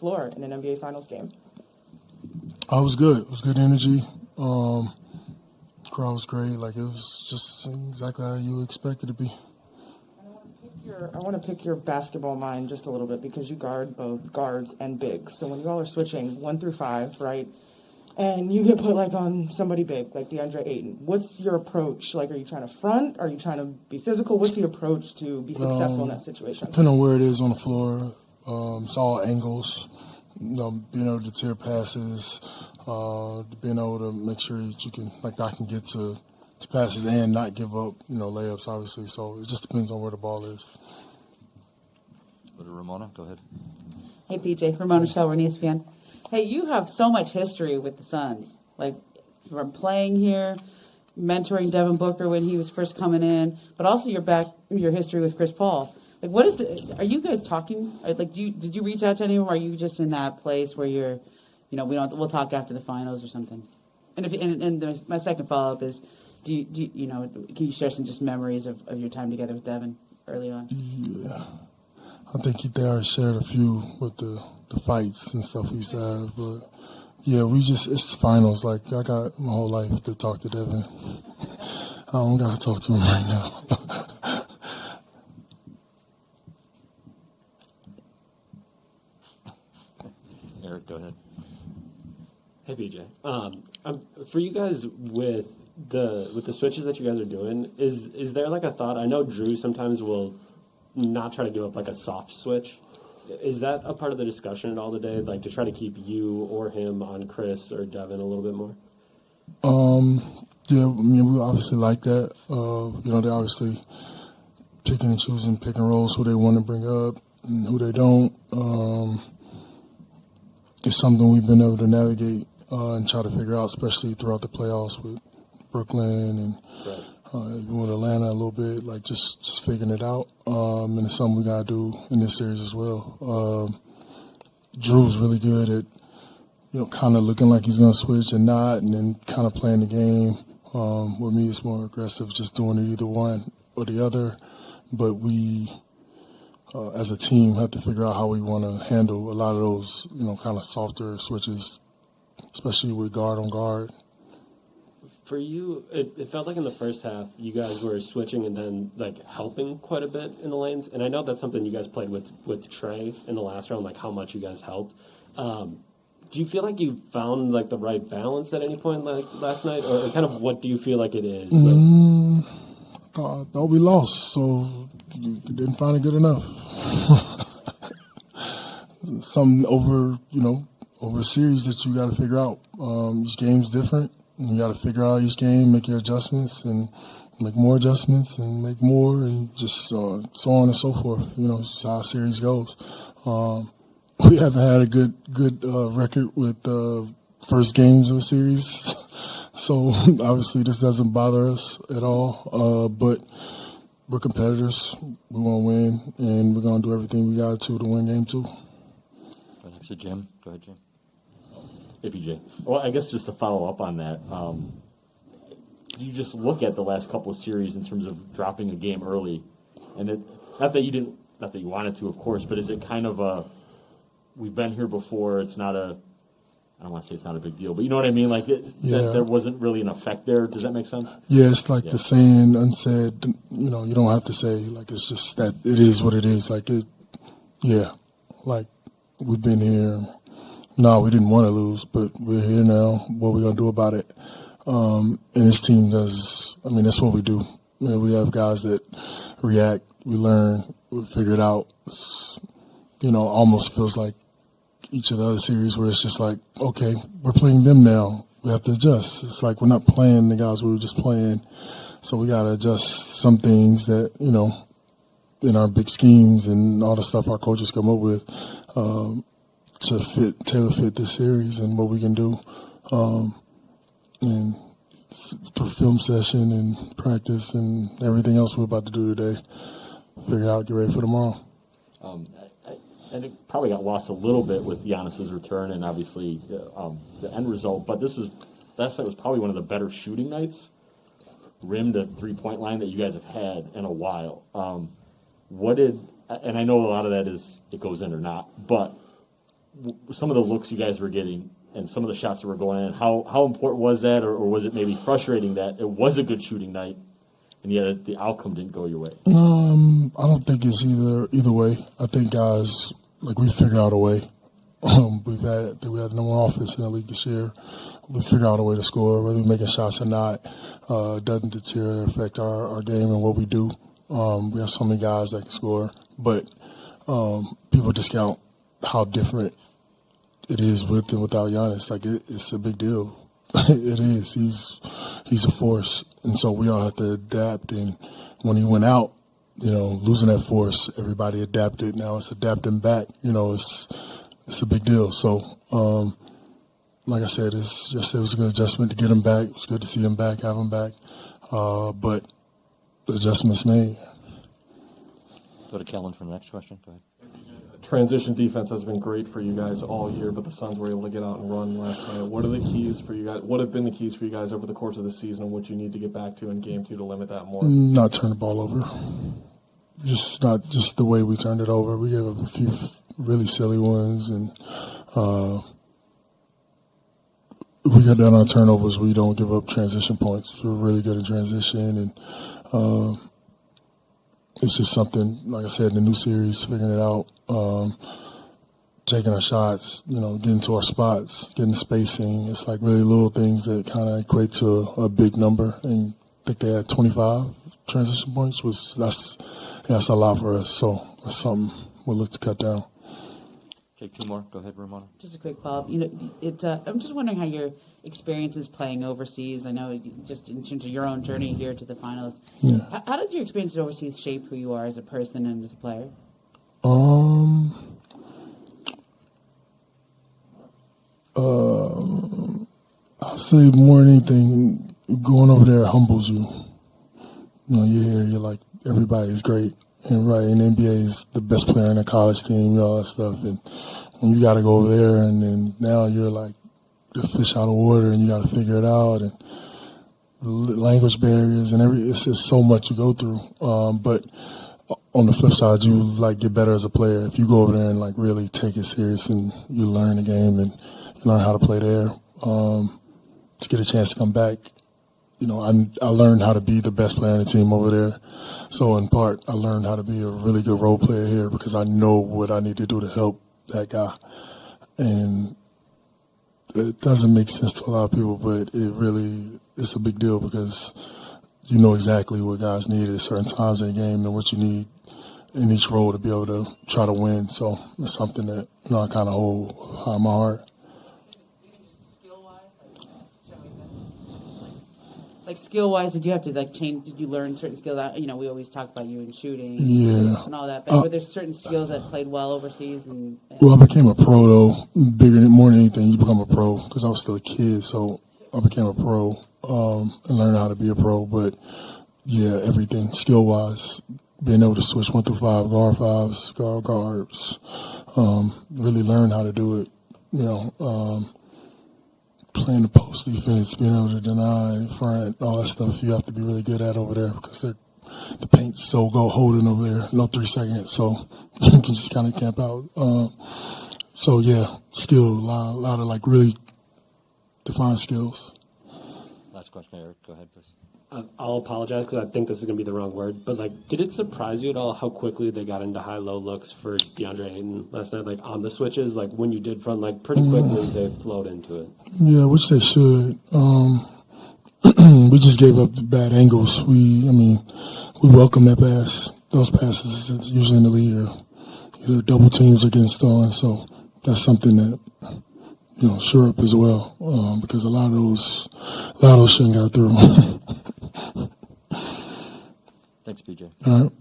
floor in an NBA Finals game? I was good. It was good energy. Crowd was great. Like, it was just exactly how you would expect it to be. I want to pick your basketball mind just a little bit because you guard both guards and bigs. So when you all are switching 1 through 5, right, and you get put like on somebody big like DeAndre Ayton, what's your approach? Like, are you trying to front? Are you trying to be physical? What's the approach to be successful in that situation? Depending on where it is on the floor, it's all angles. Being able to tear passes, being able to make sure that you can, like, I can get to passes and not give up, layups, obviously. So it just depends on where the ball is. Go to Ramona. Go ahead. Hey, PJ. Ramona Shelburne, ESPN. Hey, you have so much history with the Suns, like from playing here, mentoring Devin Booker when he was first coming in, but also your history with Chris Paul. Like, what is it? Are you guys talking? Like, did you reach out to anyone? Or are you just in that place where you're, we'll talk after the finals or something? And my second follow up is, can you share some just memories of your time together with Devin early on? Yeah, I think they already shared a few with the fights and stuff we used to have, but yeah, it's the finals. Like, I got my whole life to talk to Devin. I don't got to talk to him right now. Eric, go ahead. Hey, BJ. For you guys with the switches that you guys are doing, is there like a thought? I know Drew sometimes will not try to give up like a soft switch. Is that a part of the discussion at all today, like to try to keep you or him on Chris or Devin a little bit more? Yeah, we obviously like that. They're obviously picking and choosing pick and rolls who they want to bring up and who they don't. It's something we've been able to navigate and try to figure out, especially throughout the playoffs with Brooklyn and with Atlanta a little bit, like just figuring it out. And it's something we got to do in this series as well. Drew's really good at, kind of looking like he's going to switch and not, and then kind of playing the game. With me, it's more aggressive, just doing it either one or the other. But we, as a team, have to figure out how we want to handle a lot of those, kind of softer switches, especially with guard on guard. For you, it felt like in the first half you guys were switching and then like helping quite a bit in the lanes. And I know that's something you guys played with Trey in the last round, like how much you guys helped. Do you feel like you found like the right balance at any point like last night, or kind of what do you feel like it is? I thought we lost, so you didn't find it good enough. Something over a series that you got to figure out. Each game's different. You got to figure out each game, make your adjustments, and make more adjustments, and make more, and just so on and so forth. It's how a series goes. We haven't had a good record with first games of a series, so obviously this doesn't bother us at all. But we're competitors. We want to win, and we're going to do everything we got to win game 2. Next to Jim. Go ahead, Jim. Hey, PJ. Well, I guess just to follow up on that, you just look at the last couple of series in terms of dropping a game early, and not that you wanted to, of course, but is it kind of we've been here before, it's not I don't want to say it's not a big deal, but you know what I mean? Like, that there wasn't really an effect there. Does that make sense? Yeah, it's like the saying unsaid, you don't have to say, like, it's just that it is what it is. Like, like, we've been here. No, we didn't want to lose, but we're here now. What are we going to do about it? And this team does, that's what we do. We have guys that react, we learn, we figure it out. It's, almost feels like each of the other series where it's just like, okay, we're playing them now. We have to adjust. It's like we're not playing the guys we were just playing. So we got to adjust some things that, in our big schemes and all the stuff our coaches come up with, to tailor fit this series and what we can do, and for film session and practice and everything else we're about to do today, figure out, get ready for tomorrow. And it probably got lost a little bit with Giannis's return and obviously the end result, but last night was probably one of the better shooting nights, rim to 3-point line, that you guys have had in a while. And I know a lot of that is it goes in or not, but some of the looks you guys were getting and some of the shots that were going in, how important was that, or was it maybe frustrating that it was a good shooting night and yet the outcome didn't go your way? I don't think it's either way. I think guys, like, we figure out a way. We had no more offense in the league this year. We figure out a way to score, whether we're making shots or not. It doesn't deter or affect our game and what we do. We have so many guys that can score, but people discount how different it is with and without Giannis. Like, it's a big deal. It is. He's a force, and so we all have to adapt. And when he went out, losing that force, everybody adapted. Now it's adapting back. It's a big deal. So, like I said, it was a good adjustment to get him back. It was good to see him back, have him back. But the adjustments made. Go to Kellen for the next question. Go ahead. Transition defense has been great for you guys all year, but the Suns were able to get out and run last night. What are the keys for you guys? What have been the keys for you guys over the course of the season, and what you need to get back to in Game 2 to limit that more? Not turn the ball over. Not just the way we turned it over. We gave up a few really silly ones, and we got down on turnovers. We don't give up transition points. We're really good in transition, and it's just something, like I said, in the new series, figuring it out, taking our shots, getting to our spots, getting the spacing. It's like really little things that kind of equate to a big number. And I think they had 25 transition points, that's a lot for us. So that's something we'll look to cut down. Take two more. Go ahead, Ramona. Just a quick follow-up. I'm just wondering how your experience is playing overseas. I know just in terms of your own journey here to the finals. Yeah. How did your experience overseas shape who you are as a person and as a player? I'll say more than anything, going over there humbles you. You're here, you're like, everybody's great. And right, and the NBA is the best player in the college team, all that stuff. And when you got to go over there, and then now you're like the fish out of water, and you got to figure it out, and the language barriers and it's just so much to go through. But on the flip side, you like get better as a player if you go over there and like really take it serious, and you learn the game and you learn how to play there. To get a chance to come back, I learned how to be the best player on the team over there. So in part, I learned how to be a really good role player here because I know what I need to do to help that guy. And it doesn't make sense to a lot of people, but it's a big deal because you know exactly what guys need at certain times in the game and what you need in each role to be able to try to win. So it's something that I kind of hold high in my heart. Like skill-wise, did you have to change? Did you learn certain skills? We always talk about you in shooting, and all that. But were there certain skills that played well overseas? Well, I became a pro though. More than anything, you become a pro because I was still a kid. So I became a pro and learned how to be a pro. But yeah, everything skill-wise, being able to switch 1 through 5, guard fives, guards, really learn how to do it. Playing the post defense, being able to deny front, all that stuff you have to be really good at over there because the paint's so holding over there. No 3 seconds, so you can just kind of camp out. So yeah, skill, a lot of like really defined skills. Last question, Eric. Go ahead, please. I'll apologize because I think this is going to be the wrong word, but did it surprise you at all how quickly they got into high-low looks for DeAndre Ayton last night? On the switches, when you did front, pretty quickly they flowed into it. Yeah, which they should. We just gave up the bad angles. We welcome that pass. Those passes usually in the league are either double teams or getting stolen, so that's something that shore up as well because a lot of those shouldn't got through. Thanks, PJ. All right.